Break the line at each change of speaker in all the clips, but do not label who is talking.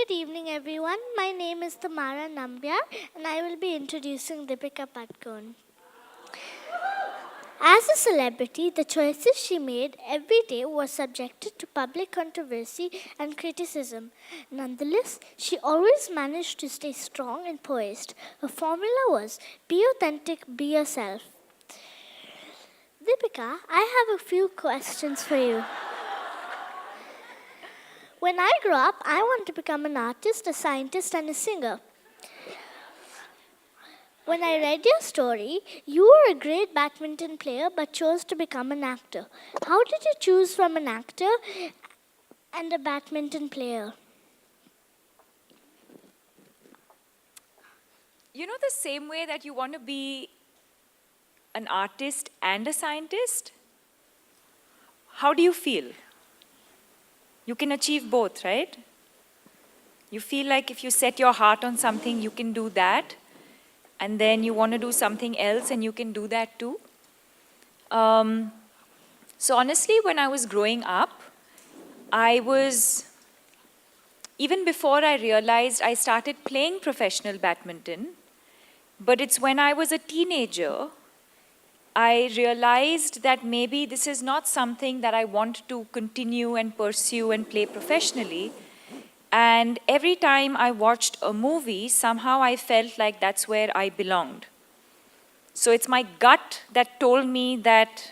Good evening, everyone. My name is Tamara Nambiar, and I will be introducing Deepika Padukone. As a celebrity, the choices she made every day were subjected to public controversy and criticism. Nonetheless, she always managed to stay strong and poised. Her formula was be authentic, be yourself. Deepika, I have a few questions for you. When I grow up, I want to become an artist, a scientist, and a singer. When I read your story, you were a great badminton player but chose to become an actor. How did you choose from an actor and a badminton player?
You know, the same way that you want to be an artist and a scientist? How do you feel? You can achieve both, right? You feel like if you set your heart on something, you can do that. And then you want to do something else and you can do that too. So honestly, when I was growing up, even before I realized, I started playing professional badminton. But it's when I was a teenager, I realized that maybe this is not something that I want to continue and pursue and play professionally. And every time I watched a movie, somehow I felt like that's where I belonged. So it's my gut that told me that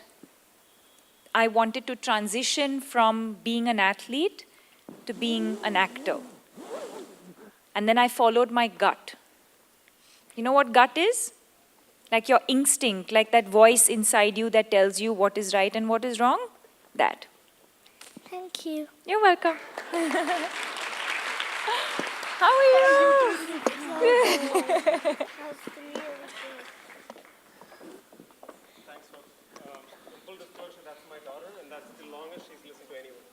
I wanted to transition from being an athlete to being an actor. And then I followed my gut. You know what gut is? Like your instinct, like that voice inside you that tells you what is right and what is wrong. That.
Thank you.
You're welcome. How are you?
Thanks, folks. Full disclosure, that's my daughter, and that's the longest she's listened to anyone.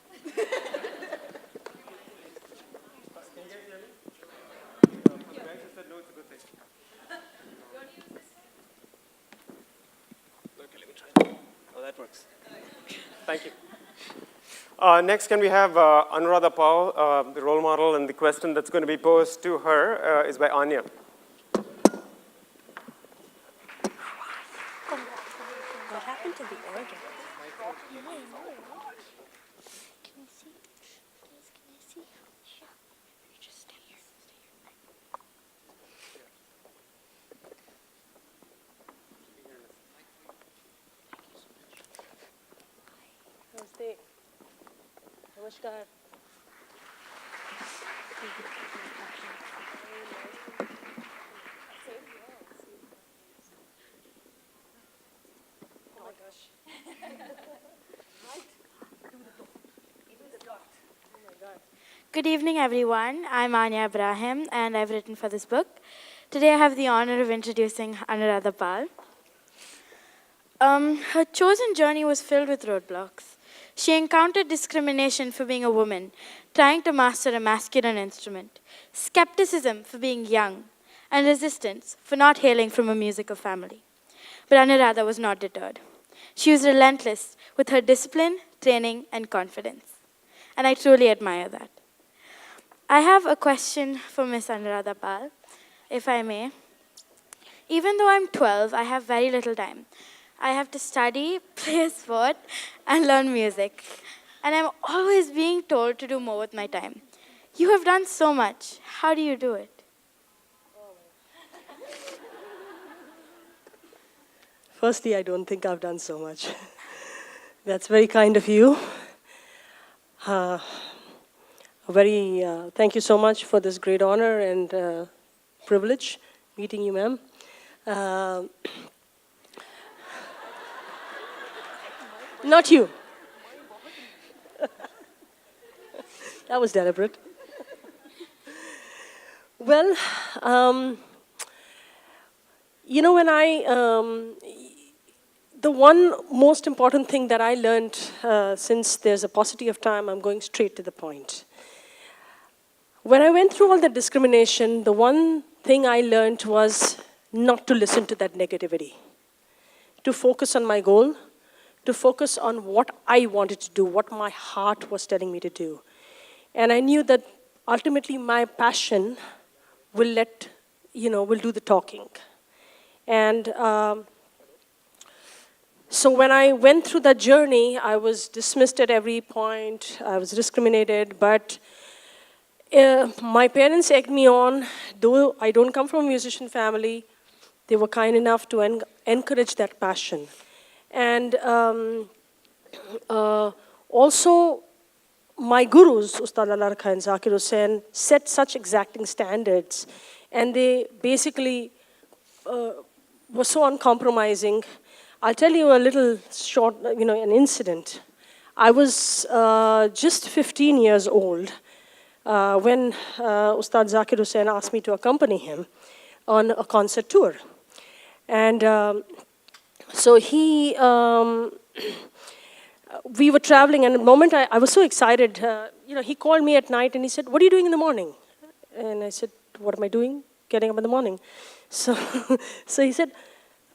Can you guys hear me? The guys who said no, it's a good thing. Okay, let me try. Oh, that works. Thank you. Next, can we have Anuradha Paul, the role model, and the question that's going to be posed to her is by Anya.
What happened to the organ?
Can I see? Please, can I see? Yeah. You just stay here.
Namaste. Namaskar. Oh my gosh.
Good evening, everyone. I'm Anya Ibrahim, and I've written for this book. Today, I have the honor of introducing Anuradha Pal. Her chosen journey was filled with roadblocks. She encountered discrimination for being a woman, trying to master a masculine instrument, skepticism for being young, and resistance for not hailing from a musical family. But Anuradha was not deterred. She was relentless with her discipline, training, and confidence. And I truly admire that. I have a question for Miss Anuradha Pal, if I may. Even though I'm 12, I have very little time. I have to study, play a sport, and learn music. And I'm always being told to do more with my time. You have done so much. How do you do it?
Firstly, I don't think I've done so much. That's very kind of you. Thank you so much for this great honor and privilege meeting you, ma'am. Not you. That was deliberate. Well, you know, the one most important thing that I learned, since there's a paucity of time, I'm going straight to the point. When I went through all the discrimination, the one thing I learned was not to listen to that negativity, to focus on my goal, to focus on what I wanted to do, what my heart was telling me to do. And I knew that ultimately my passion will will do the talking. And so when I went through that journey, I was dismissed at every point. I was discriminated, but my parents egged me on. Though I don't come from a musician family, they were kind enough to encourage that passion. And also, my gurus, Ustad Alar Khan, Zakir Hussain, set such exacting standards, and they basically were so uncompromising. I'll tell you a little short, an incident. I was just 15 years old when Ustad Zakir Hussain asked me to accompany him on a concert tour. And so we were traveling, and the moment I was so excited, he called me at night and he said, "What are you doing in the morning?" And I said, "What am I doing? Getting up in the morning." So, so he said,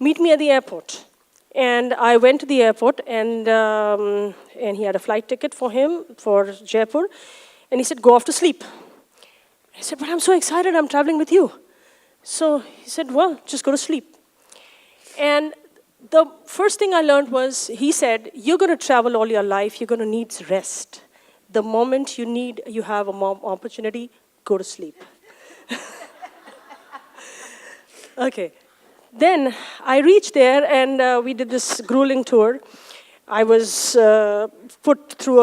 "Meet me at the airport." And I went to the airport, and he had a flight ticket for him for Jaipur. And he said, "Go off to sleep." I said, "But I'm so excited, I'm traveling with you." So he said, "Well, just go to sleep." And the first thing I learned was, he said, "You're going to travel all your life, you're going to need rest. The moment you have an opportunity, go to sleep." Okay. Then I reached there, and we did this grueling tour. I was put through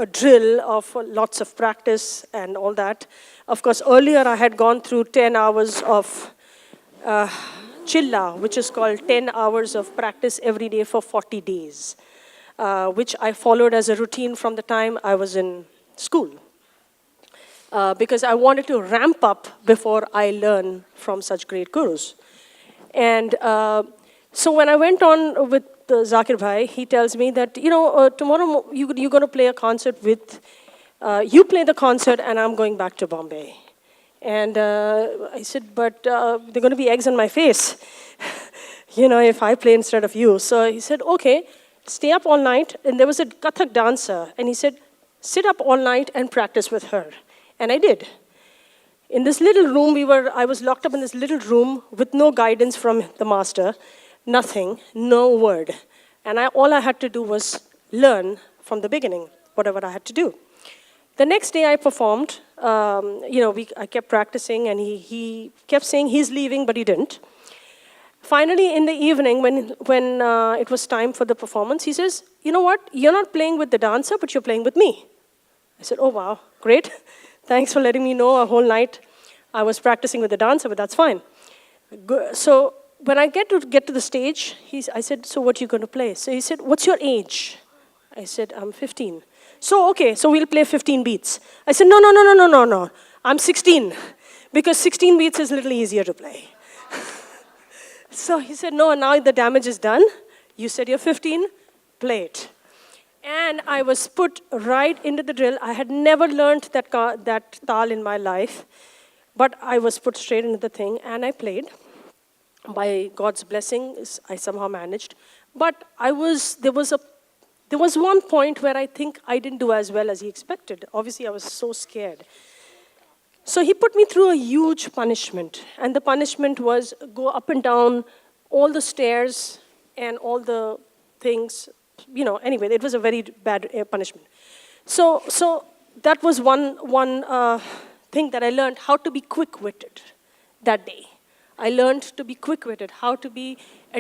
a drill of lots of practice and all that. Of course, earlier I had gone through 10 hours of Chilla, which is called 10 hours of practice every day for 40 days, which I followed as a routine from the time I was in school. Because I wanted to ramp up before I learn from such great gurus. And so when I went on with Zakir Bhai, he tells me that, tomorrow you're going to play a concert with, you play the concert and I'm going back to Bombay. And I said, "But there are going to be eggs on my face, if I play instead of you." So he said, "Okay, stay up all night." And there was a Kathak dancer, and he said, "Sit up all night and practice with her." And I did. In this little room, I was locked up in this little room with no guidance from the master, nothing, no word. And all I had to do was learn from the beginning, whatever I had to do. The next day I performed, I kept practicing, and he kept saying he's leaving, but he didn't. Finally, in the evening, when it was time for the performance, he says, "You know what? You're not playing with the dancer, but you're playing with me." I said, "Oh, wow, great. Thanks for letting me know a whole night I was practicing with the dancer, but that's fine." So when I get to the stage, I said, "So what are you going to play?" So he said, "What's your age?" I said, "I'm 15. So, okay, so we'll play 15 beats. I said, No. I'm 16, because 16 beats is a little easier to play." So he said, "No, now the damage is done. You said you're 15, play it." And I was put right into the drill. I had never learned that tal in my life, but I was put straight into the thing, and I played. By God's blessing, I somehow managed. But there was one point where I think I didn't do as well as he expected. Obviously, I was so scared. So he put me through a huge punishment. And the punishment was go up and down all the stairs and all the things. Anyway, it was a very bad punishment. So that was one thing that I learned, how to be quick-witted that day. I learned to be quick-witted, how to be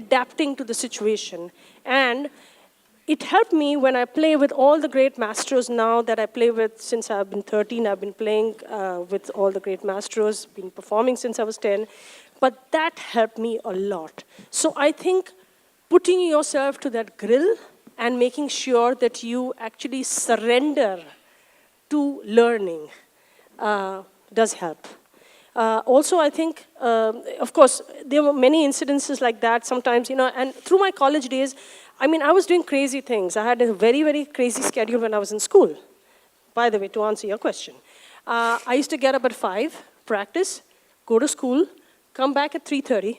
adapting to the situation. And it helped me when I play with all the great masters now that I play with since I've been 13. I've been playing with all the great masters, been performing since I was 10. But that helped me a lot. So I think putting yourself to that grill and making sure that you actually surrender to learning does help. Also, I think, of course, there were many incidences like that sometimes, and through my college days, I was doing crazy things. I had a very, very crazy schedule when I was in school. By the way, to answer your question, I used to get up at 5, practice, go to school, come back at 3:30.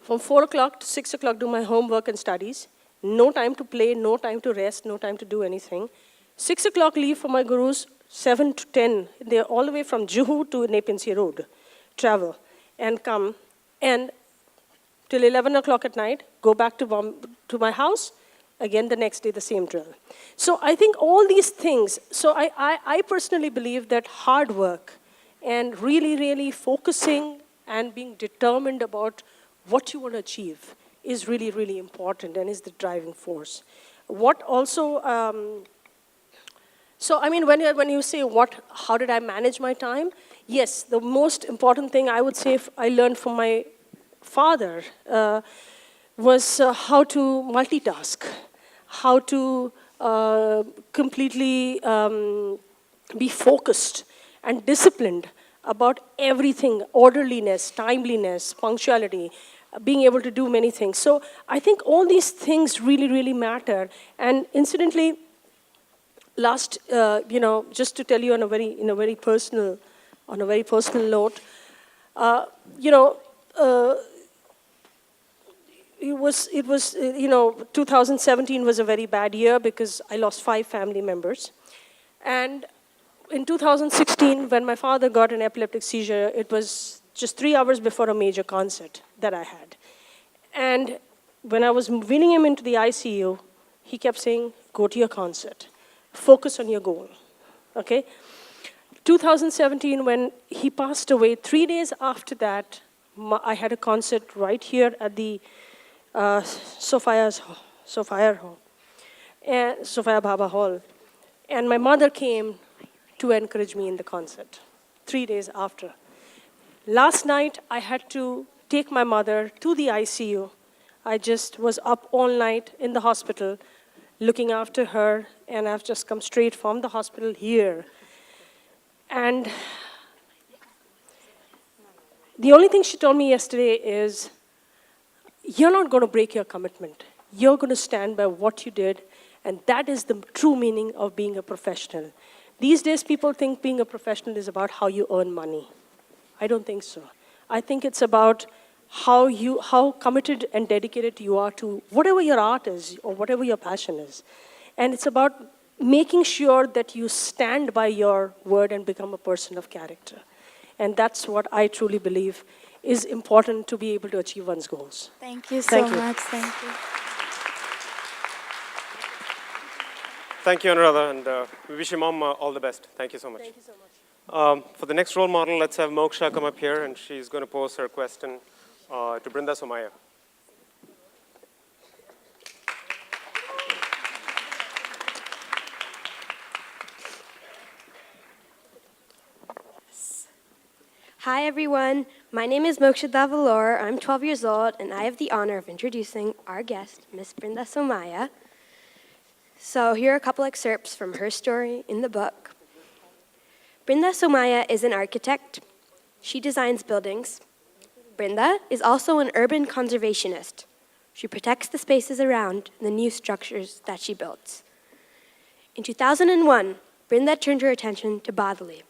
From 4 o'clock to 6 o'clock, do my homework and studies. No time to play, no time to rest, no time to do anything. 6 o'clock, leave for my gurus, 7 to 10, they're all the way from Juhu to Nepean Sea Road, travel and come, and till 11 o'clock at night, go back to my house, again the next day the same drill. So I think all these things, so I personally believe that hard work and really, really focusing and being determined about what you want to achieve is really, really important and is the driving force. What also, so I mean, when you say how did I manage my time? Yes, the most important thing I would say I learned from my father was how to multitask, how to completely be focused and disciplined about everything, orderliness, timeliness, punctuality, being able to do many things. So I think all these things really, really matter. And incidentally, last, just to tell you on a very personal note, it was 2017 was a very bad year because I lost 5 family members. And in 2016, when my father got an epileptic seizure, it was just 3 hours before a major concert that I had. And when I was wheeling him into the ICU, he kept saying, go to your concert, focus on your goal, okay? 2017, when he passed away, 3 days after that, I had a concert right here at the Sophia Baba Hall. And my mother came to encourage me in the concert, 3 days after. Last night, I had to take my mother to the ICU. I just was up all night in the hospital looking after her, and I've just come straight from the hospital here. And the only thing she told me yesterday is, you're not going to break your commitment. You're going to stand by what you did, and that is the true meaning of being a professional. These days, people think being a professional is about how you earn money. I don't think so. I think it's about how committed and dedicated you are to whatever your art is or whatever your passion is. And it's about making sure that you stand by your word and become a person of character. And that's what I truly believe is important to be able to achieve one's goals.
Thank you so
Thank you.
much. Thank you.
Thank you, Anuradha, and we wish your mom all the best. Thank you so much.
Thank you so much.
For the next role model, let's have Moksha come up here, and she's going to pose her question to Brinda Somaya.
Hi everyone, my name is Moksha Davalor. I'm 12 years old and I have the honor of introducing our guest, Miss Brinda Somaya. So here are a couple excerpts from her story in the book. Brinda Somaya is an architect. She designs buildings. Brinda is also an urban conservationist. She protects the spaces around the new structures that she builds. In 2001, Brinda turned her attention to Badali,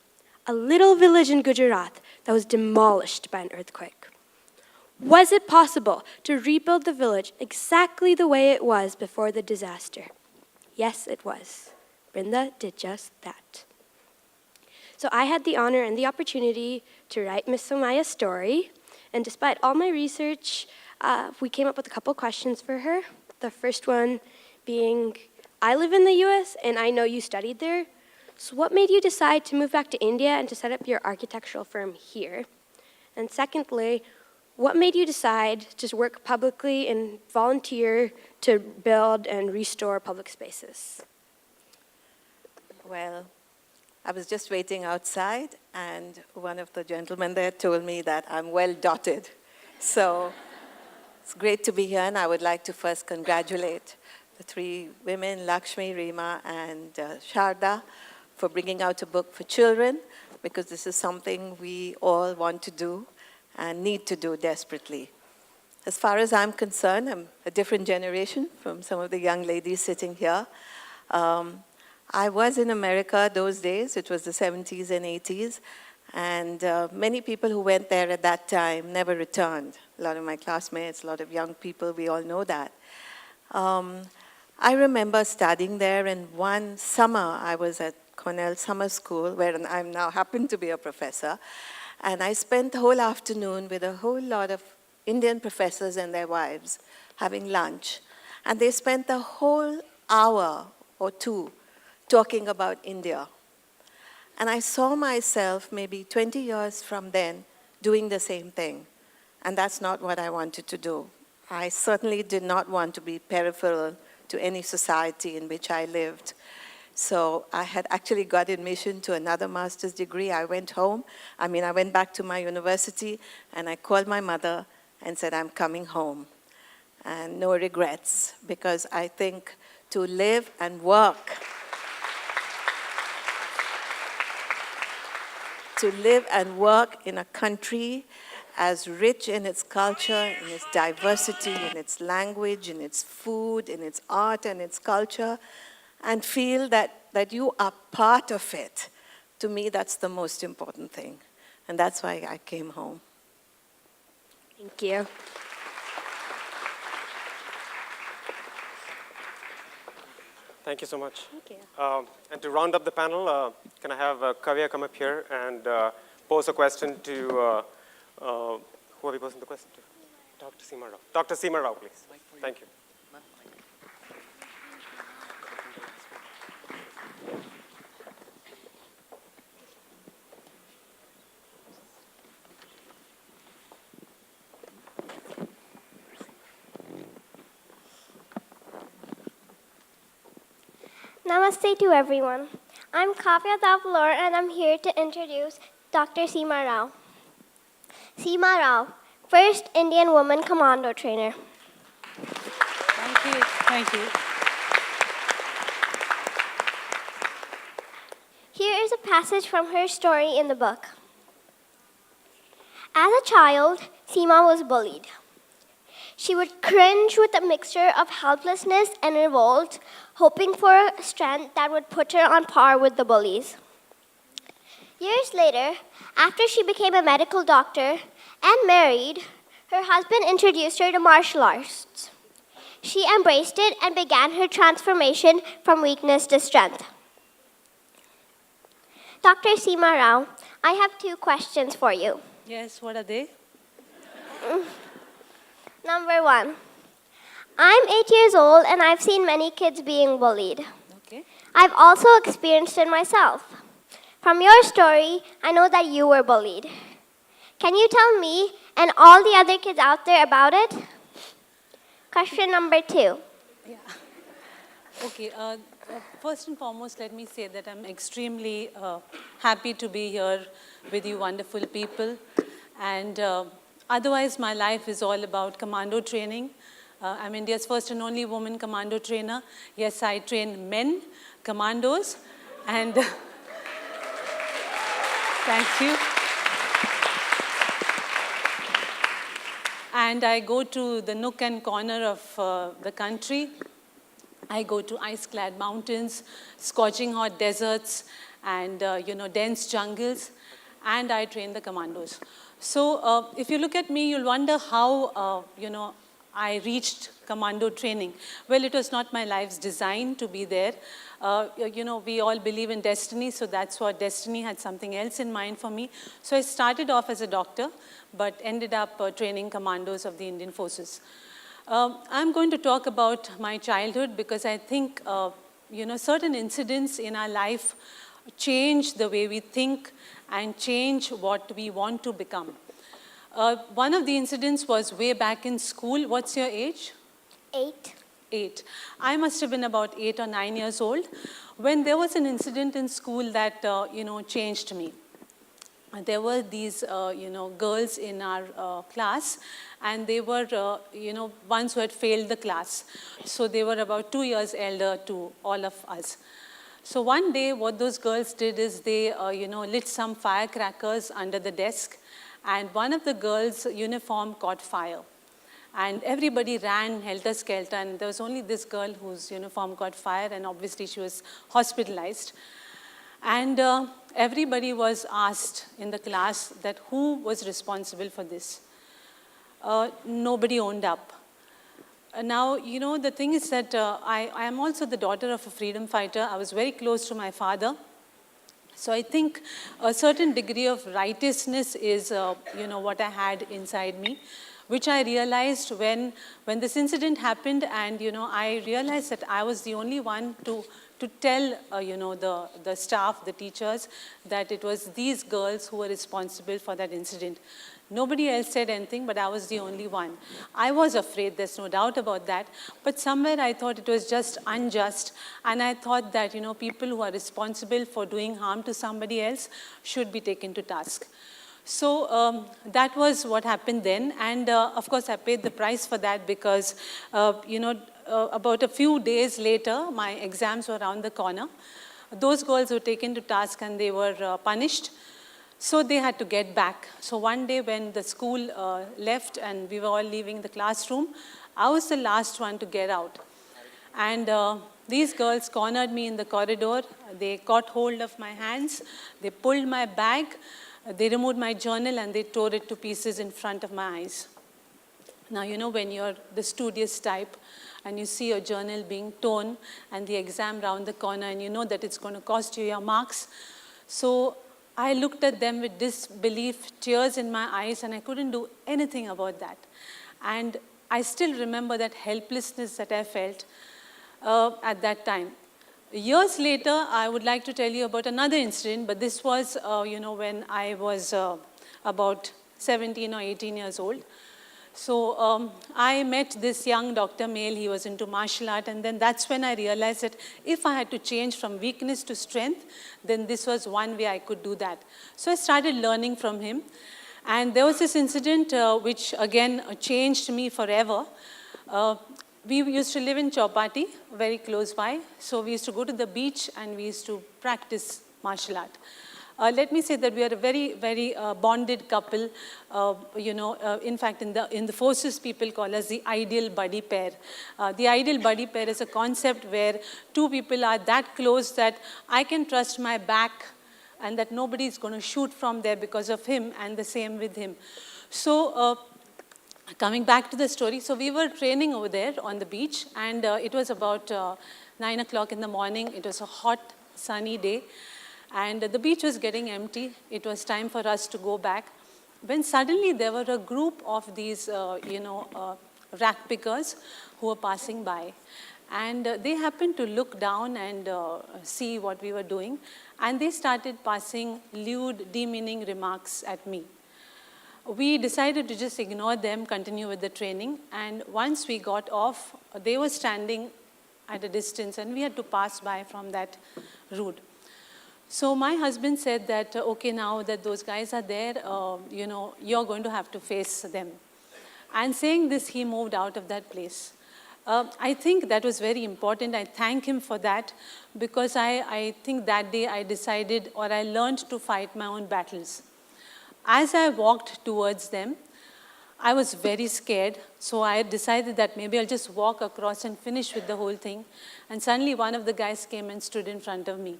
a little village in Gujarat that was demolished by an earthquake. Was it possible to rebuild the village exactly the way it was before the disaster? Yes, it was. Brinda did just that. So I had the honor and the opportunity to write Miss Somaya's story, and despite all my research, we came up with a couple questions for her. The first one being, I live in the US and I know you studied there. So what made you decide to move back to India and to set up your architectural firm here? And secondly, what made you decide to work publicly and volunteer to build and restore public spaces?
Well, I was just waiting outside, and one of the gentlemen there told me that I'm well dotted. So it's great to be here, and I would like to first congratulate the 3 women, Lakshmi, Reema, and Sharda, for bringing out a book for children, because this is something we all want to do and need to do desperately. As far as I'm concerned, I'm a different generation from some of the young ladies sitting here. I was in America those days. It was the 70s and 80s, and many people who went there at that time never returned. A lot of my classmates, a lot of young people, we all know that. I remember studying there, and one summer I was at Cornell Summer School, where I'm now happen to be a professor. And I spent the whole afternoon with a whole lot of Indian professors and their wives having lunch. And they spent the whole hour or two talking about India. And I saw myself maybe 20 years from then doing the same thing. And that's not what I wanted to do. I certainly did not want to be peripheral to any society in which I lived. So I had actually got admission to another master's degree. I went home. I went back to my university, and I called my mother and said, I'm coming home. And no regrets, because I think to live and work, in a country as rich in its culture, in its diversity, in its language, in its food, in its art and its culture, and feel that you are part of it. To me, that's the most important thing. And that's why I came home.
Thank you.
Thank you so much.
Thank you.
And to round up the panel, can I have Kavya come up here and pose a question to, who are we posing the question to? Dr. Seema Rao. Dr. Seema Rao, please. Thank you.
Namaste to everyone. I'm Kavya Tavalor and I'm here to introduce Dr. Seema Rao. Seema Rao, first Indian woman commando trainer.
Thank you. Thank you.
Here is a passage from her story in the book. As a child, Seema was bullied. She would cringe with a mixture of helplessness and revolt, hoping for a strength that would put her on par with the bullies. Years later, after she became a medical doctor and married, her husband introduced her to martial arts. She embraced it and began her transformation from weakness to strength. Dr. Seema Rao, I have 2 questions for you.
Yes, what are they?
Number 1, I'm 8 years old and I've seen many kids being bullied.
Okay.
I've also experienced it myself. From your story, I know that you were bullied. Can you tell me and all the other kids out there about it? Question number 2.
Yeah. Okay. First and foremost, let me say that I'm extremely happy to be here with you wonderful people. And otherwise, my life is all about commando training. I'm India's first and only woman commando trainer. Yes, I train men commandos. And thank you. And I go to the nook and corner of the country. I go to ice-clad mountains, scorching hot deserts, and dense jungles, and I train the commandos. So if you look at me, you'll wonder how I reached commando training. Well, it was not my life's design to be there. We all believe in destiny, so that's what destiny had something else in mind for me. So I started off as a doctor, but ended up training commandos of the Indian forces. I'm going to talk about my childhood because I think, certain incidents in our life change the way we think and change what we want to become. One of the incidents was way back in school. What's your age?
8.
8. I must have been about 8 or 9 years old when there was an incident in school that, changed me. There were these, girls in our class, and they were, ones who had failed the class. So they were about 2 years elder to all of us. So one day, what those girls did is they, lit some firecrackers under the desk, and one of the girls' uniform caught fire. And everybody ran helter-skelter, and there was only this girl whose uniform caught fire, and obviously she was hospitalized. And everybody was asked in the class that who was responsible for this. Nobody owned up. Now, the thing is that I am also the daughter of a freedom fighter. I was very close to my father. So I think a certain degree of righteousness is, what I had inside me, which I realized when this incident happened, and I realized that I was the only one to tell, the staff, the teachers, that it was these girls who were responsible for that incident. Nobody else said anything, but I was the only one. I was afraid, there's no doubt about that, but somewhere I thought it was just unjust, and I thought that, people who are responsible for doing harm to somebody else should be taken to task. So that was what happened then, and of course I paid the price for that because, about a few days later, my exams were around the corner. Those girls were taken to task and they were punished. So they had to get back. So one day when the school left and we were all leaving the classroom, I was the last one to get out. And these girls cornered me in the corridor. They caught hold of my hands. They pulled my bag. They removed my journal and they tore it to pieces in front of my eyes. Now, when you're the studious type and you see your journal being torn and the exam round the corner and you know that it's going to cost you your marks. So I looked at them with disbelief, tears in my eyes, and I couldn't do anything about that. And I still remember that helplessness that I felt at that time. Years later, I would like to tell you about another incident, but this was, when I was about 17 or 18 years old. So I met this young Dr. Male. He was into martial art, and then that's when I realized that if I had to change from weakness to strength, then this was one way I could do that. So I started learning from him, and there was this incident which again changed me forever. We used to live in Chowpatty, very close by, so we used to go to the beach and we used to practice martial art. Let me say that we are a very, very bonded couple. In fact, in the forces, people call us the ideal buddy pair. The ideal buddy pair is a concept where two people are that close that I can trust my back and that nobody is going to shoot from there because of him, and the same with him. So coming back to the story, so we were training over there on the beach, and it was about 9 o'clock in the morning. It was a hot, sunny day. And the beach was getting empty. It was time for us to go back. When suddenly there were a group of these, rack pickers who were passing by. And they happened to look down and see what we were doing. And they started passing lewd, demeaning remarks at me. We decided to just ignore them, continue with the training. And once we got off, they were standing at a distance and we had to pass by from that route. So my husband said that, okay, now that those guys are there, you're going to have to face them. And saying this, he moved out of that place. I think that was very important. I thank him for that because I think that day I decided, or I learned to fight my own battles. As I walked towards them, I was very scared. So I decided that maybe I'll just walk across and finish with the whole thing. And suddenly one of the guys came and stood in front of me.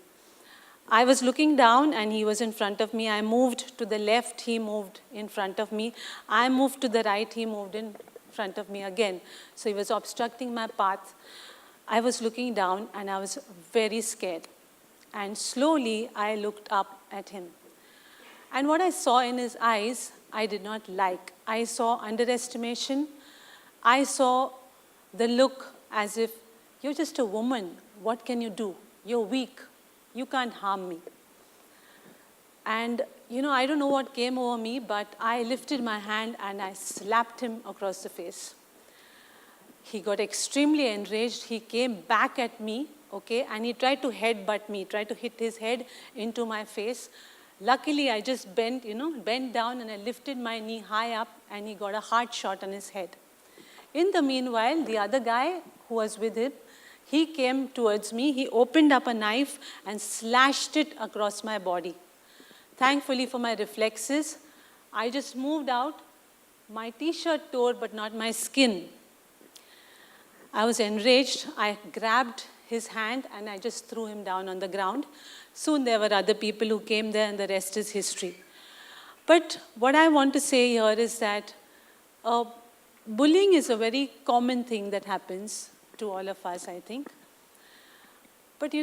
I was looking down and he was in front of me. I moved to the left, he moved in front of me. I moved to the right, he moved in front of me again. So he was obstructing my path. I was looking down and I was very scared. And slowly I looked up at him. And what I saw in his eyes, I did not like. I saw underestimation. I saw the look as if, you're just a woman. What can you do? You're weak. You can't harm me. And, I don't know what came over me, but I lifted my hand and I slapped him across the face. He got extremely enraged. He came back at me, okay, and he tried to headbutt me, tried to hit his head into my face. Luckily, I just bent down and I lifted my knee high up and he got a hard shot on his head. In the meanwhile, the other guy who was with him, he came towards me, he opened up a knife and slashed it across my body. Thankfully for my reflexes, I just moved out. My t-shirt tore, but not my skin. I was enraged. I grabbed his hand and I just threw him down on the ground. Soon there were other people who came there and the rest is history. But what I want to say here is that bullying is a very common thing that happens to all of us, I think. But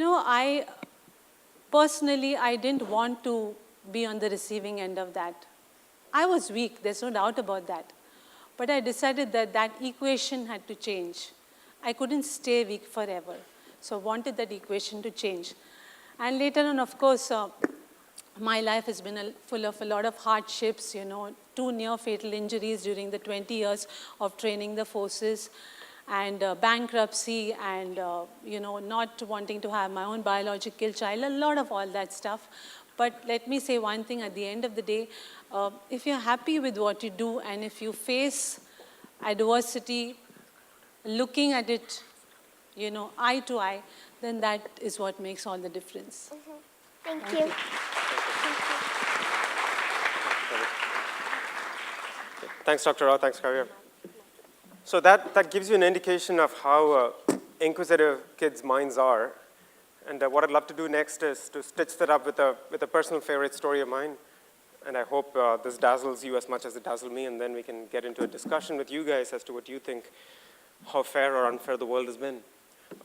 personally, I didn't want to be on the receiving end of that. I was weak, there's no doubt about that. But I decided that that equation had to change. I couldn't stay weak forever. So I wanted that equation to change. And later on, of course, my life has been full of a lot of hardships, 2 near-fatal injuries during the 20 years of training the forces, and bankruptcy, and not wanting to have my own biological child, a lot of all that stuff. But let me say one thing at the end of the day, if you're happy with what you do, and if you face adversity, looking at it, eye to eye, then that is what makes all the difference.
Thank you.
Thanks, Dr. Rao. Thanks, Kavya. So that gives you an indication of how inquisitive kids' minds are. And what I'd love to do next is to stitch that up with a personal favorite story of mine. And I hope this dazzles you as much as it dazzled me, and then we can get into a discussion with you guys as to what you think, how fair or unfair the world has been.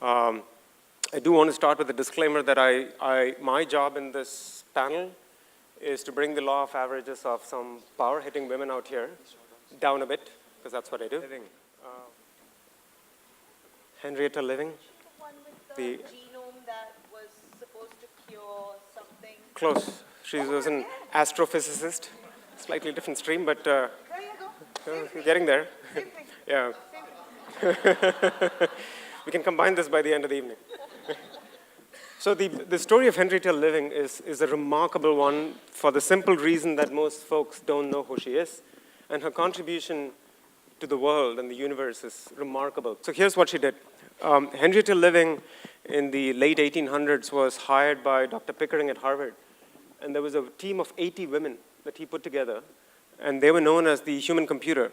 I do want to start with a disclaimer that my job in this panel is to bring the law of averages of some power-hitting women out here down a bit, because that's what I do. Henrietta Living.
The one with the genome that was supposed to cure something.
Close. She was an astrophysicist, slightly different stream, but
There you go.
getting there.
Same thing.
Yeah.
Same thing.
We can combine this by the end of the evening. So the story of Henrietta Living is a remarkable one for the simple reason that most folks don't know who she is. And her contribution to the world and the universe is remarkable. So here's what she did. Henrietta Living in the late 1800s was hired by Dr. Pickering at Harvard. And there was a team of 80 women that he put together. And they were known as the human computer.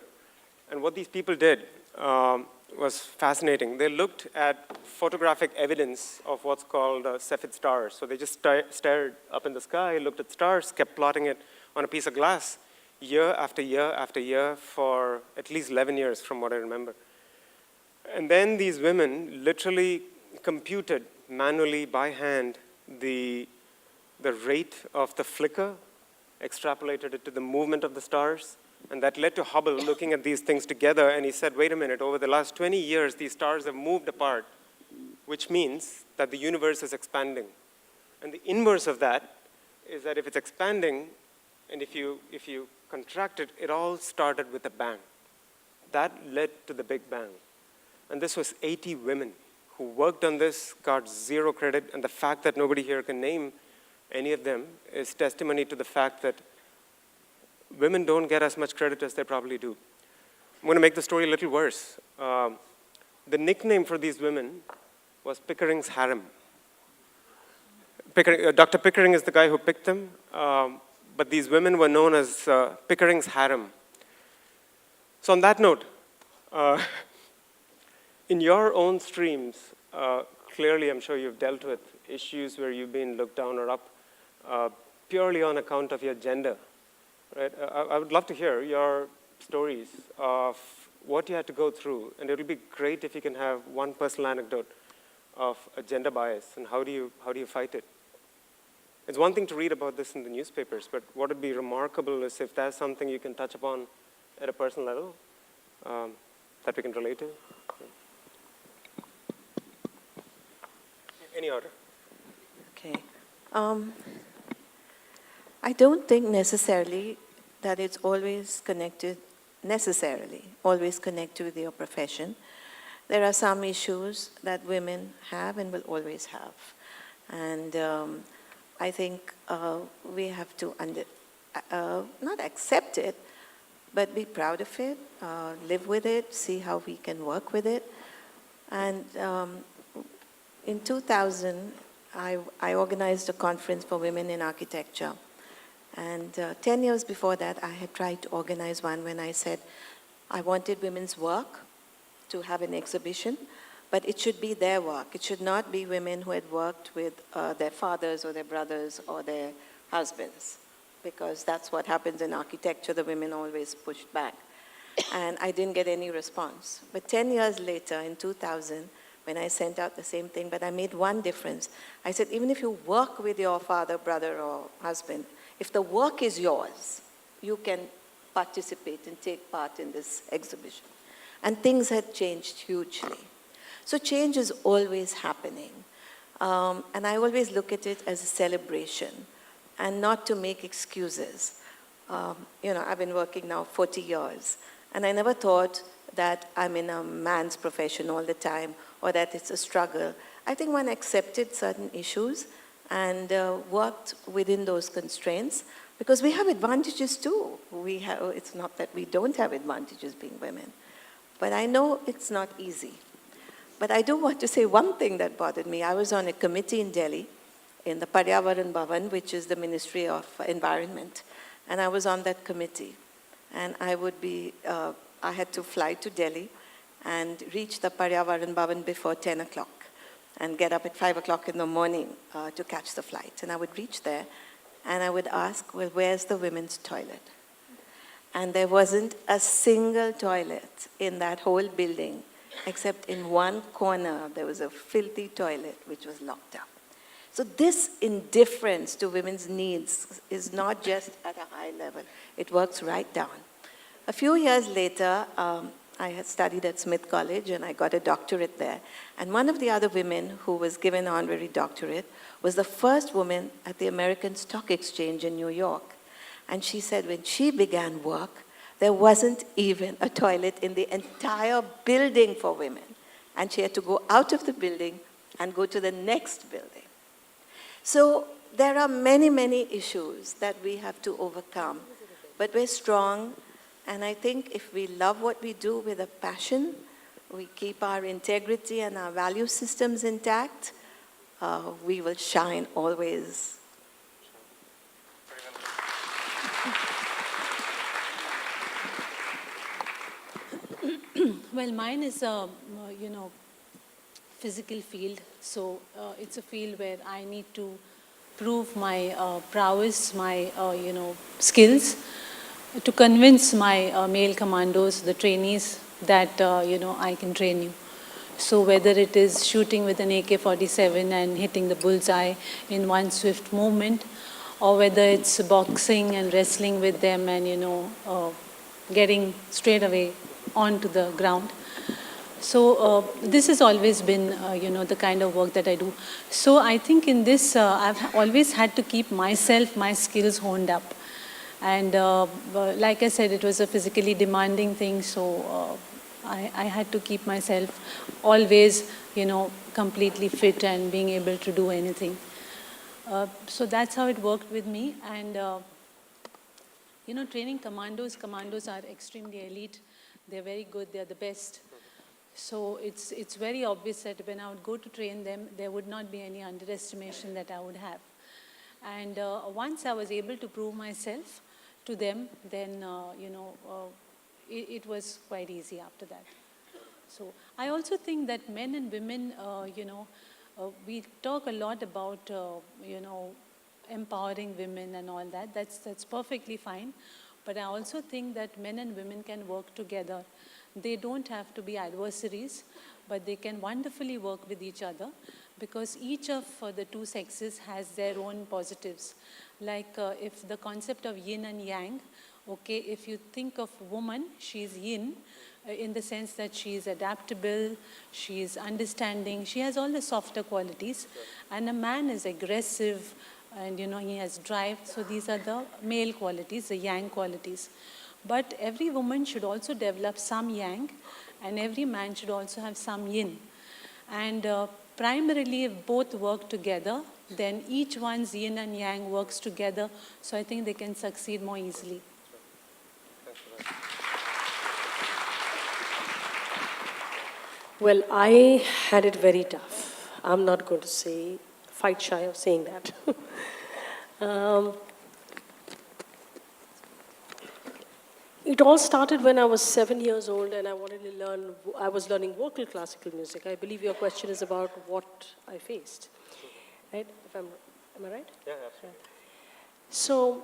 And what these people did was fascinating. They looked at photographic evidence of what's called Cepheid stars. So they just stared up in the sky, looked at stars, kept plotting it on a piece of glass year after year after year for at least 11 years from what I remember. And then these women literally computed manually by hand the rate of the flicker, extrapolated it to the movement of the stars, and that led to Hubble looking at these things together, and he said, wait a minute, over the last 20 years, these stars have moved apart, which means that the universe is expanding. And the inverse of that is that if it's expanding, and if you contract it, it all started with a bang. That led to the Big Bang. And this was 80 women who worked on this, got zero credit, and the fact that nobody here can name any of them is testimony to the fact that women don't get as much credit as they probably do. I'm going to make the story a little worse. The nickname for these women was Pickering's harem. Dr. Pickering is the guy who picked them, but these women were known as Pickering's harem. So on that note, in your own streams, clearly I'm sure you've dealt with issues where you've been looked down or up purely on account of your gender. Right? I would love to hear your stories of what you had to go through, and it would be great if you can have one personal anecdote of a gender bias, and how do you fight it? It's one thing to read about this in the newspapers, but what would be remarkable is if there's something you can touch upon at a personal level that we can relate to. Any order.
Okay. I don't think necessarily that it's always connected with your profession. There are some issues that women have and will always have. And I think we have to not accept it, but be proud of it, live with it, see how we can work with it. And in 2000, I organized a conference for women in architecture. And 10 years before that, I had tried to organize one when I said I wanted women's work to have an exhibition, but it should be their work. It should not be women who had worked with their fathers or their brothers or their husbands, because that's what happens in architecture. The women always pushed back. And I didn't get any response. But 10 years later, in 2000, when I sent out the same thing, but I made one difference. I said, even if you work with your father, brother, or husband, if the work is yours, you can participate and take part in this exhibition. And things had changed hugely. So change is always happening. And I always look at it as a celebration and not to make excuses. I've been working now 40 years, and I never thought that I'm in a man's profession all the time or that it's a struggle. I think one accepted certain issues and worked within those constraints because we have advantages too. It's not that we don't have advantages being women, but I know it's not easy. But I do want to say one thing that bothered me. I was on a committee in Delhi in the Paryavaran Bhavan, which is the Ministry of Environment, and I was on that committee. And I had to fly to Delhi and reach the Paryavaran Bhavan before 10 o'clock and get up at 5 o'clock in the morning to catch the flight. And I would reach there and I would ask, well, where's the women's toilet? And there wasn't a single toilet in that whole building, except in one corner there was a filthy toilet which was locked up. So this indifference to women's needs is not just at a high level, it works right down. A few years later, I had studied at Smith College and I got a doctorate there. And one of the other women who was given an honorary doctorate was the first woman at the American Stock Exchange in New York. And she said when she began work, there wasn't even a toilet in the entire building for women. And she had to go out of the building and go to the next building. So there are many, many issues that we have to overcome. But we're strong. And I think if we love what we do with a passion, we keep our integrity and our value systems intact, we will shine always.
Well, mine is a, physical field. So it's a field where I need to prove my prowess, my, skills, to convince my male commandos, the trainees, that, I can train you. So whether it is shooting with an AK-47 and hitting the bullseye in one swift movement, or whether it's boxing and wrestling with them and, getting straight away onto the ground. So this has always been, the kind of work that I do. So I think in this, I've always had to keep my skills honed up. And like I said, it was a physically demanding thing, so I had to keep myself always, completely fit and being able to do anything. So that's how it worked with me. And, training commandos are extremely elite. They're very good, they're the best. So it's very obvious that when I would go to train them, there would not be any underestimation that I would have. And once I was able to prove myself to them, then, it was quite easy after that. So I also think that men and women, we talk a lot about, empowering women and all that. That's perfectly fine. But I also think that men and women can work together. They don't have to be adversaries, but they can wonderfully work with each other because each of the two sexes has their own positives. Like if the concept of yin and yang, okay, if you think of woman, she's yin in the sense that she is adaptable, she is understanding, she has all the softer qualities. And a man is aggressive and, he has drive. So these are the male qualities, the yang qualities. But every woman should also develop some yang, and every man should also have some yin. And primarily, if both work together, then each one's yin and yang works together. So I think they can succeed more easily.
Well, I had it very tough. I'm not going to say, fight shy of saying that. It all started when I was 7 years old and I was learning vocal classical music. I believe your question is about what I faced, right? Am I right?
Yeah, absolutely.
So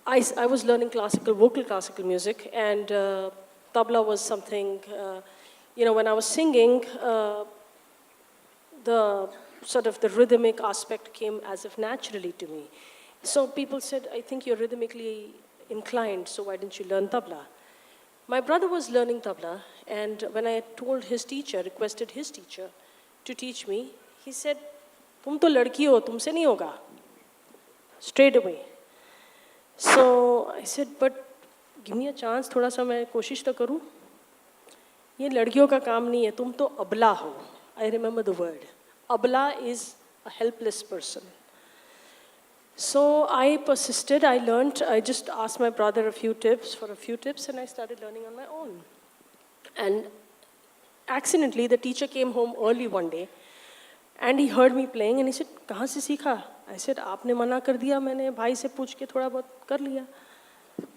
I was learning vocal classical music, and tabla was something when I was singing, the sort of the rhythmic aspect came as if naturally to me. So people said, I think you're rhythmically inclined, so why didn't you learn tabla? My brother was learning tabla, and when I told his teacher, requested his teacher to teach me, he said, "Tum to ladki ho, tumse nahi hoga." Straight away. So I said, but give me a chance, thoda sa main koshish to karu. Ye ladkiyon ka kaam nahi hai, tum to abla ho. I remember the word. Abla is a helpless person. So I persisted, I learned, I just asked my brother a few tips, and I started learning on my own. And accidentally, the teacher came home early one day, and he heard me playing, and he said, "Kahan se seekha?" I said, "Aapne mana kar diya, maine bhai se pooch ke thoda bahut kar liya."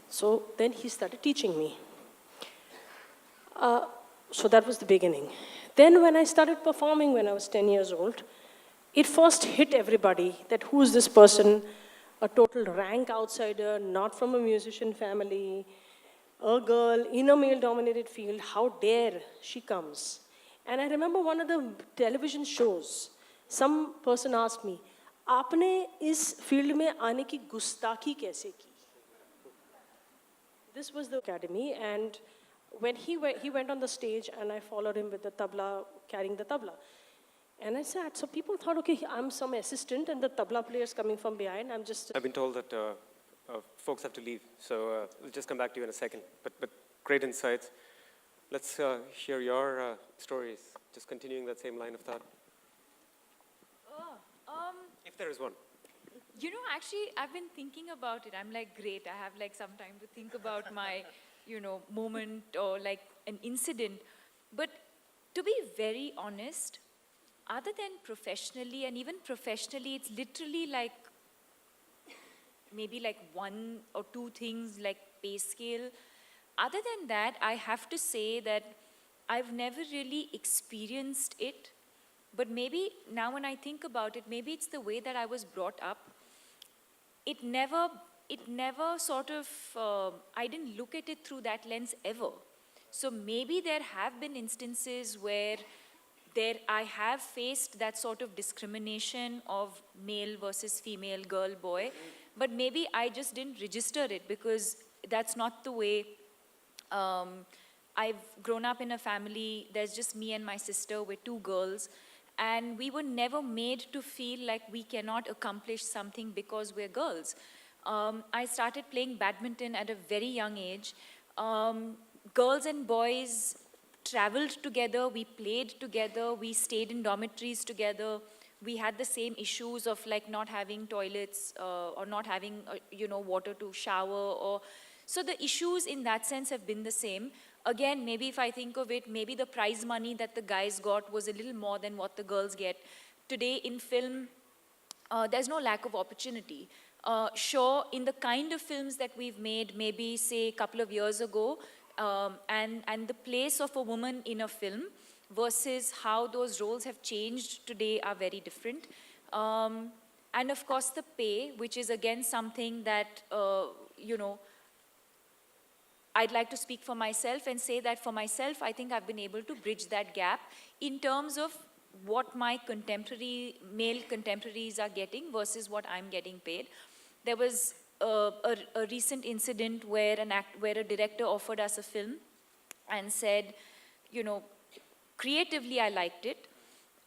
So then he started teaching me. So that was the beginning. Then when I started performing when I was 10 years old, it first hit everybody that who is this person, a total rank outsider, not from a musician family, a girl in a male-dominated field, how dare she comes. And I remember one of the television shows, some person asked me, "Aapne is field mein aane ki gustakhi kaise ki?" This was the academy, and when he went on the stage, and I followed him with the tabla, carrying the tabla. And I sat, so people thought, okay, I'm some assistant, and the tabla player is coming from behind. I'm just...
I've been told that folks have to leave, so we'll just come back to you in a second. But great insights. Let's hear your stories, just continuing that same line of thought. If there is one.
Actually, I've been thinking about it. I'm like, great, I have like some time to think about my, moment or like an incident. But to be very honest, other than professionally, and even professionally, it's literally like maybe like one or two things like pay scale. Other than that, I have to say that I've never really experienced it. But maybe now when I think about it, maybe it's the way that I was brought up. It never sort of, I didn't look at it through that lens ever. So maybe there have been instances where I have faced that sort of discrimination of male versus female, girl, boy. But maybe I just didn't register it because that's not the way. I've grown up in a family, there's just me and my sister, we're two girls. And we were never made to feel like we cannot accomplish something because we're girls. I started playing badminton at a very young age. Girls and boys traveled together, we played together, we stayed in dormitories together. We had the same issues of like not having toilets or not having water to shower. So the issues in that sense have been the same. Again, maybe if I think of it, maybe the prize money that the guys got was a little more than what the girls get. Today in film, there's no lack of opportunity. Sure, in the kind of films that we've made, maybe say a couple of years ago, and the place of a woman in a film versus how those roles have changed today are very different. And of course the pay, which is again something that, I'd like to speak for myself and say that for myself, I think I've been able to bridge that gap in terms of what my male contemporaries are getting versus what I'm getting paid. There was a recent incident where a director offered us a film and said, creatively I liked it.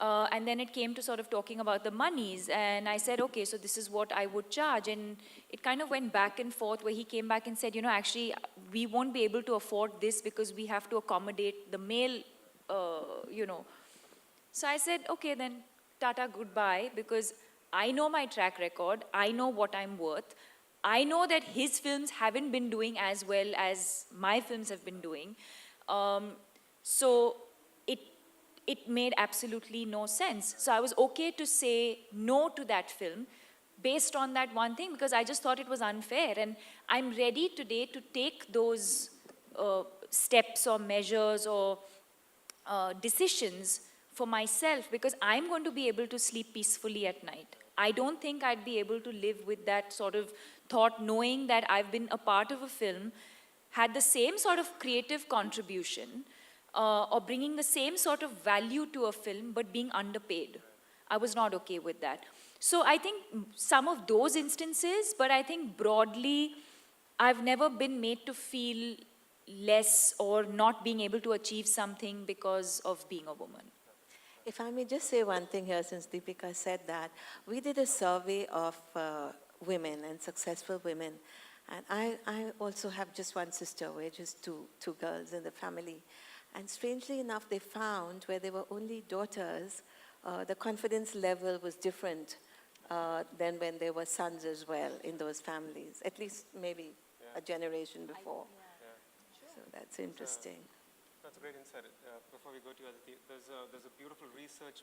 And then it came to sort of talking about the monies, and I said, okay, so this is what I would charge. And it kind of went back and forth where he came back and said, actually, we won't be able to afford this because we have to accommodate the male, So I said, okay, then tata, goodbye, because I know my track record, I know what I'm worth. I know that his films haven't been doing as well as my films have been doing. So it made absolutely no sense. So I was okay to say no to that film based on that one thing because I just thought it was unfair. And I'm ready today to take those steps or measures or decisions for myself because I'm going to be able to sleep peacefully at night. I don't think I'd be able to live with that sort of thought knowing that I've been a part of a film, had the same sort of creative contribution, or bringing the same sort of value to a film but being underpaid. I was not okay with that. So I think some of those instances, but I think broadly, I've never been made to feel less or not being able to achieve something because of being a woman.
If I may just say one thing here, since Deepika said that, we did a survey of women and successful women, and I also have just one sister, we're just two girls in the family. And strangely enough, they found where there were only daughters, the confidence level was different than when there were sons as well in those families, at least maybe a generation before. So that's interesting.
That's a great insight. Before we go to Aditi, there's a beautiful research.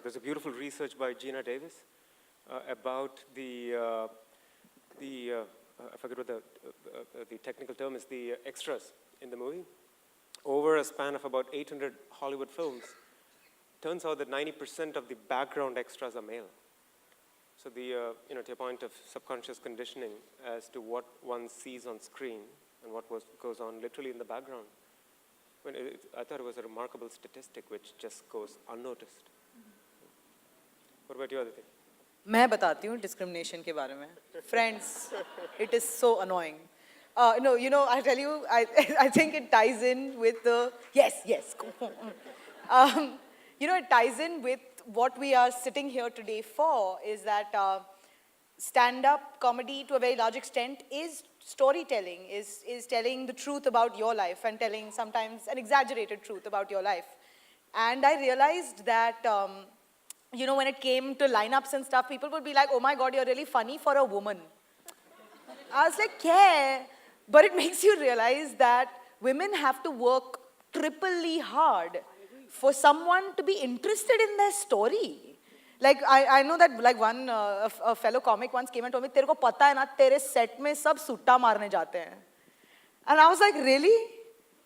There's a beautiful research by Gina Davis about the I forget what the technical term is. The extras in the movie. Over a span of about 800 Hollywood films, turns out that 90% of the background extras are male. So to your point of subconscious conditioning as to what one sees on screen and what goes on literally in the background. I thought it was a remarkable statistic which just goes unnoticed. What about you, Aditi?
मैं बताती हूँ discrimination के बारे में. Friends, it is so annoying. No, I tell you, I think it ties in with the, yes. It ties in with what we are sitting here today for, is that stand-up comedy to a very large extent is storytelling, is telling the truth about your life and telling sometimes an exaggerated truth about your life. And I realized that, when it came to lineups and stuff, people would be like, oh my God, you're really funny for a woman. I was like, yeah. But it makes you realize that women have to work triply hard for someone to be interested in their story. Like, I know that one a fellow comic once came and told me, तेरे को पता है ना, तेरे set में सब सुट्टा मारने जाते हैं. And I was like, really?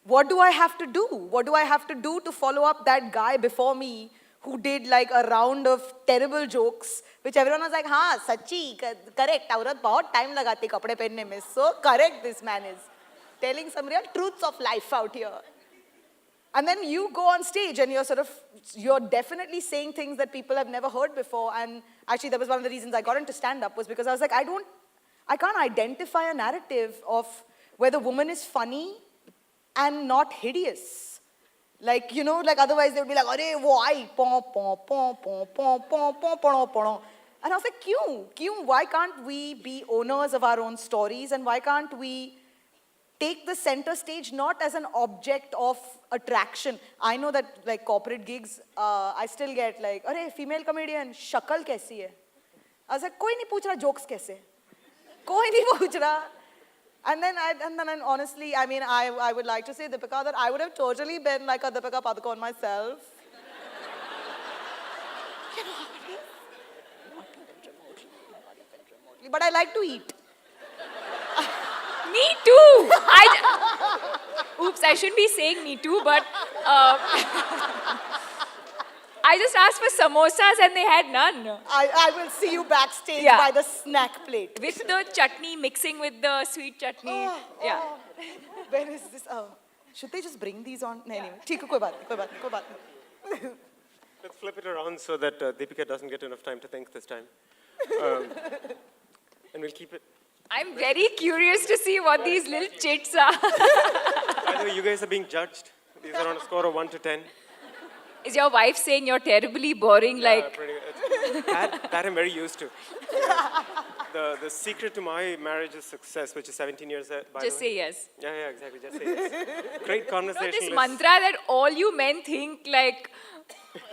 What do I have to do? What do I have to do to follow up that guy before me who did like a round of terrible jokes, which everyone was like, हाँ, सच्ची, correct, औरत बहुत time लगाती कपड़े पहनने में. So correct, this man is telling some real truths of life out here. And then you go on stage and you're definitely saying things that people have never heard before. And actually that was one of the reasons I got into stand-up, was because I was like, I can't identify a narrative of where the woman is funny and not hideous. Like, otherwise they would be like, arey, wo ai, pon, pon, pon, pon, pon, pon, pon, pon, pon. And I was like, kyun? Why can't we be owners of our own stories, and why can't we take the center stage not as an object of attraction? I know that like corporate gigs, I still get like, arey, female comedian, shakal kaisi hai? I was like, koi nahi pooch raha jokes kaise? Koi nahi pooch raha. And then honestly, I mean, I would like to say, Deepika, that I would have totally been like a Deepika Padukone myself. But I like to eat.
Me too. Oops, I shouldn't be saying me too, but I just asked for samosas and they had none.
I will see you backstage by the snack plate.
With the chutney, mixing with the sweet chutney.
Where is this? Should they just bring these on? No, anyway. ठीक है, कोई बात नहीं.
Let's flip it around so that Deepika doesn't get enough time to think this time. And we'll keep it.
I'm very curious to see what these little chits are.
By the way, you guys are being judged. These are on a score of 1 to 10.
Is your wife saying you're terribly boring?
That I'm very used to. The secret to my marriage's success, which is 17 years, by the way.
Just say yes.
Yeah, exactly. Just say yes. Great conversationalist.
This mantra that all you men think like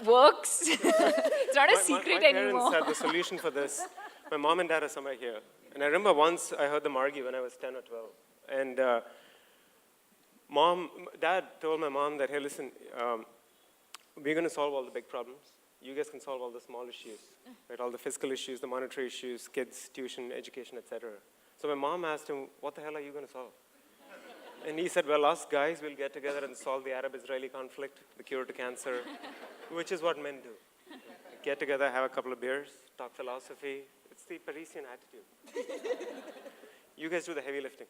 works. It's not a secret anymore.
My parents had the solution for this. My mom and dad are somewhere here. And I remember once I heard them argue when I was 10 or 12. And dad told my mom that, hey, listen, we're going to solve all the big problems. You guys can solve all the small issues, right? All the fiscal issues, the monetary issues, kids, tuition, education, etc. So my mom asked him, what the hell are you going to solve? And he said, well, us guys will get together and solve the Arab-Israeli conflict, the cure to cancer, which is what men do. Get together, have a couple of beers, talk philosophy. It's the Parisian attitude. You guys do the heavy lifting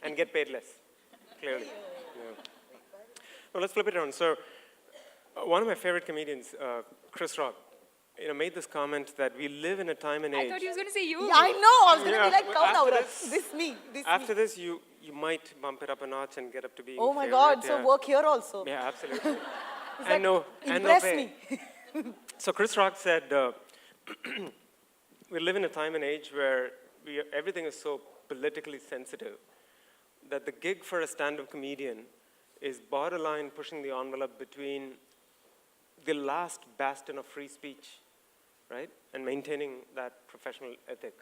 and get paid less, clearly. Yeah. Well, let's flip it around. So, one of my favorite comedians, Chris Rock, made this comment that we live in a time and age.
I thought he was going to say you.
Yeah, I know. I was going to be like,
well,
"Kaun
after
aurat? This me. This
After
me."
this, you might bump it up a notch and get up to being
Oh my
favorite,
God! So
yeah.
work here also.
Yeah, absolutely.
It's
and
like,
no, and no
impress
pay.
me.
So Chris Rock said, we live in a time and age where everything is so politically sensitive that the gig for a stand-up comedian is borderline pushing the envelope between the last bastion of free speech, right, and maintaining that professional ethic.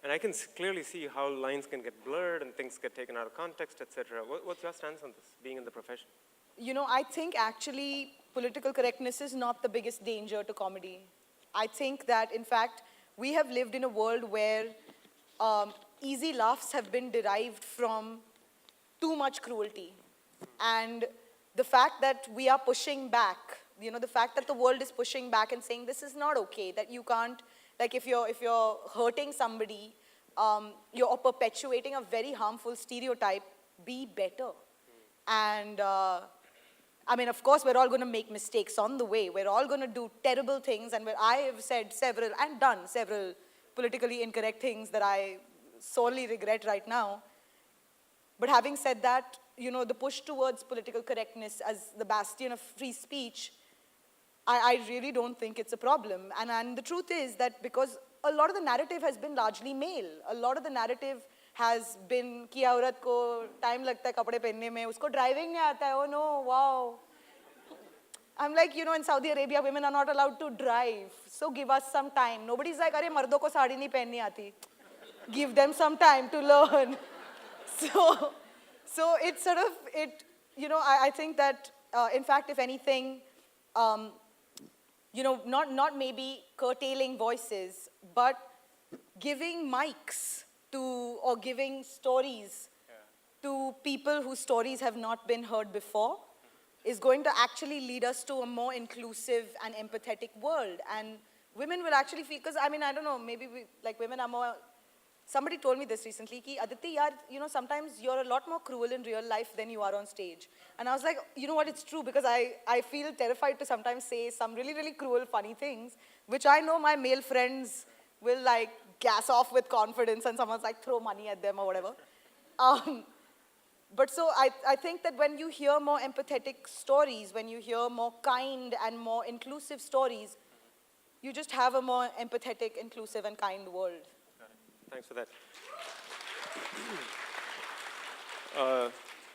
And I can clearly see how lines can get blurred and things get taken out of context, etc. What's your stance on this, being in the profession?
I think actually political correctness is not the biggest danger to comedy. I think that, in fact, we have lived in a world where easy laughs have been derived from too much cruelty. And the fact that we are pushing back, the fact that the world is pushing back and saying this is not okay, that you can't, like if you're hurting somebody, you're perpetuating a very harmful stereotype, be better. And I mean, of course, we're all going to make mistakes on the way. We're all going to do terrible things. And I have said several and done several politically incorrect things that I sorely regret right now. But having said that, the push towards political correctness as the bastion of free speech, I really don't think it's a problem. And the truth is that because a lot of the narrative has been largely male, a lot of the narrative has been कि औरत को time लगता है कपड़े पहनने में, उसको driving नहीं आता है, oh no, wow. I'm like, in Saudi Arabia, women are not allowed to drive. So give us some time. Nobody's like, अरे मर्दों को साड़ी नहीं पहननी आती. Give them some time to learn. So it's sort of, I think that, in fact, if anything, not maybe curtailing voices, but giving mics or giving stories to people whose stories have not been heard before is going to actually lead us to a more inclusive and empathetic world. And women will actually feel, because I mean, I don't know, maybe women are more, somebody told me this recently, ki Aditi, yaar, sometimes you're a lot more cruel in real life than you are on stage. And I was like, you know what, it's true, because I feel terrified to sometimes say some really, really cruel, funny things, which I know my male friends will gas off with confidence and someone's throw money at them or whatever. But so I think that when you hear more empathetic stories, when you hear more kind and more inclusive stories, you just have a more empathetic, inclusive, and kind world.
Thanks for that.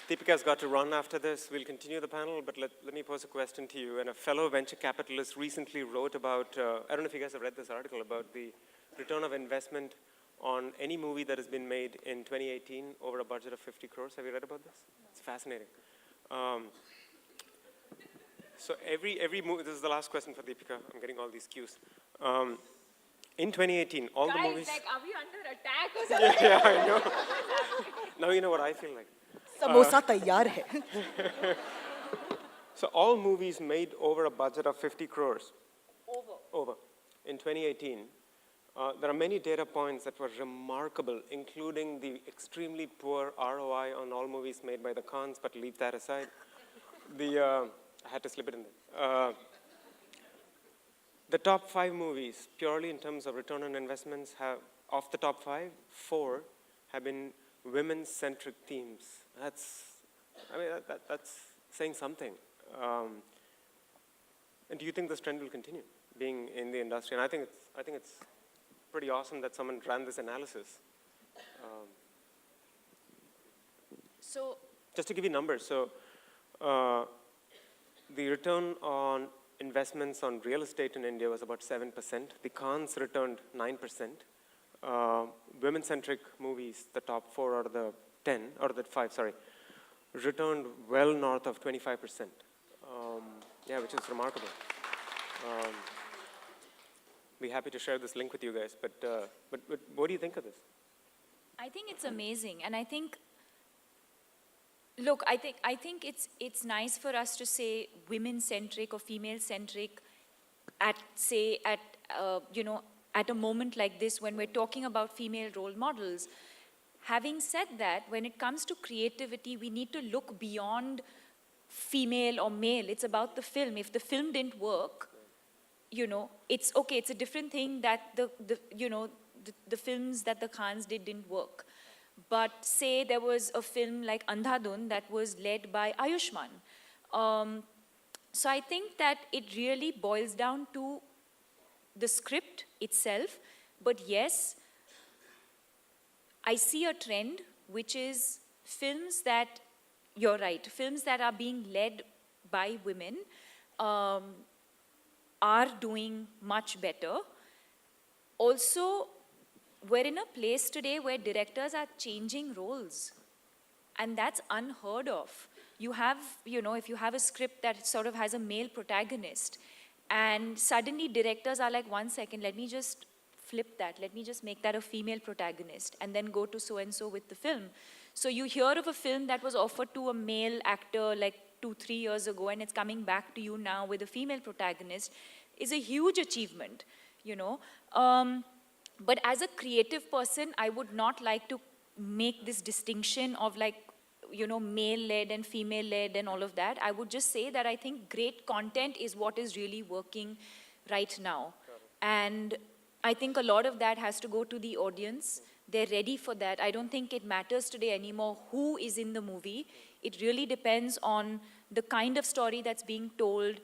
Deepika's got to run after this. We'll continue the panel, but let me pose a question to you. And a fellow venture capitalist recently wrote about, I don't know if you guys have read this article, about the return of investment on any movie that has been made in 2018 over a budget of 50 crores. Have you read about this? It's fascinating. So every movie, this is the last question for Deepika. I'm getting all these cues. In 2018, all the movies...
Guys, are we under attack or something?
Yeah, I know. Now you know what I feel like.
Samosa taiyar hai.
So all movies made over a budget of 50 crores. Over. In 2018. There are many data points that were remarkable, including the extremely poor ROI on all movies made by the Khans, but leave that aside. I had to slip it in there. The top 5 movies, purely in terms of return on investments, of the top 5, 4 have been women-centric themes. That's saying something. And do you think this trend will continue, being in the industry? And I think it's pretty awesome that someone ran this analysis.
So,
just to give you numbers, so the return on investments on real estate in India was about 7%. The Khans returned 9%. Women-centric movies, the top 4 or the 10, or the 5, sorry, returned well north of 25%. Yeah, which is remarkable. Be happy to share this link with you guys, but what do you think of this?
I think it's amazing, and I think, look, I think it's nice for us to say women-centric or female-centric at a moment like this when we're talking about female role models. Having said that, when it comes to creativity, we need to look beyond female or male. It's about the film. If the film didn't work, it's okay. It's a different thing that the films that the Khans didn't work. But say there was a film like Andhadhun that was led by Ayushmann. So I think that it really boils down to the script itself. But yes, I see a trend, which is films that, you're right, films that are being led by women are doing much better. Also, we're in a place today where directors are changing roles, and that's unheard of. You have, if you have a script that sort of has a male protagonist, and suddenly directors are like, 1 second, let me just flip that, let me just make that a female protagonist, and then go to so-and-so with the film. So you hear of a film that was offered to a male actor like 2-3 years ago, and it's coming back to you now with a female protagonist, is a huge achievement, but as a creative person, I would not like to make this distinction of like, male-led and female-led and all of that. I would just say that I think great content is what is really working right now. And I think a lot of that has to go to the audience. They're ready for that. I don't think it matters today anymore who is in the movie. It really depends on the kind of story that's being told,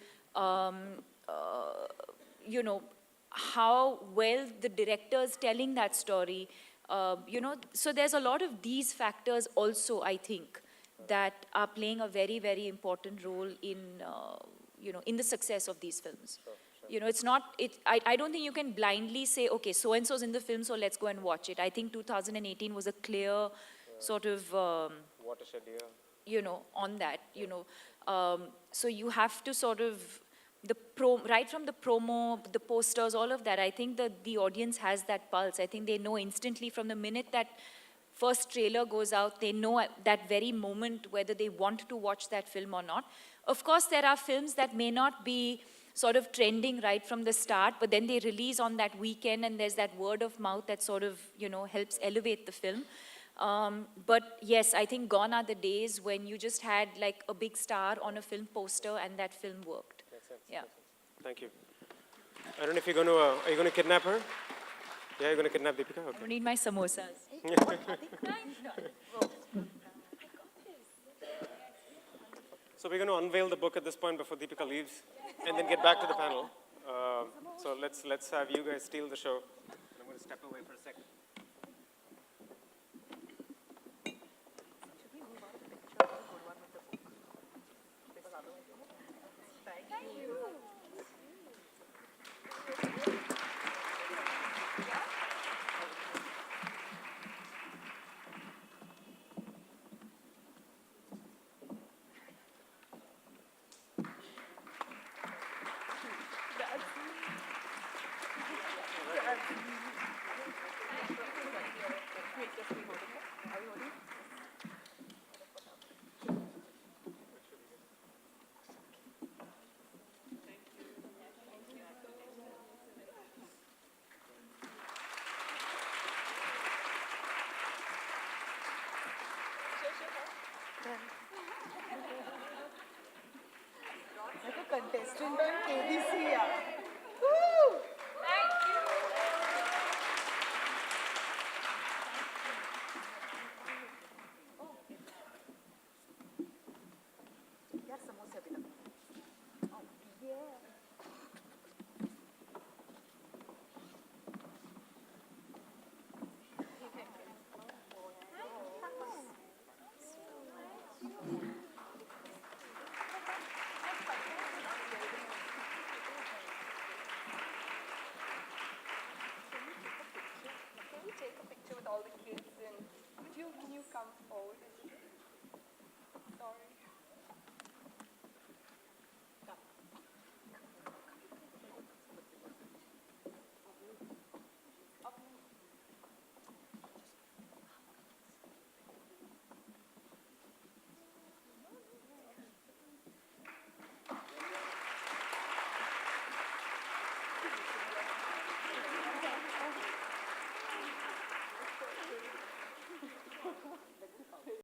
how well the director's telling that story, so there's a lot of these factors also, I think, that are playing a very, very important role in, in the success of these films. It's not, I don't think you can blindly say, okay, so-and-so's in the film, so let's go and watch it. I think 2018 was a clear sort of,
watershed year.
On that, so you have to sort of, right from the promo, the posters, all of that, I think that the audience has that pulse. I think they know instantly from the minute that first trailer goes out, they know at that very moment whether they want to watch that film or not. Of course, there are films that may not be sort of trending right from the start, but then they release on that weekend and there's that word of mouth that sort of, helps elevate the film. But yes, I think gone are the days when you just had like a big star on a film poster and that film worked. Yeah.
Thank you. I don't know if you're going to, are you going to kidnap her? Yeah, you're going to kidnap Deepika? Okay.
I don't need my samosas.
So we're going to unveil the book at this point before Deepika leaves, and then get back to the panel. So let's have you guys steal the show. I'm going to step away for a second.
Wait, just be holding it. Are you holding it?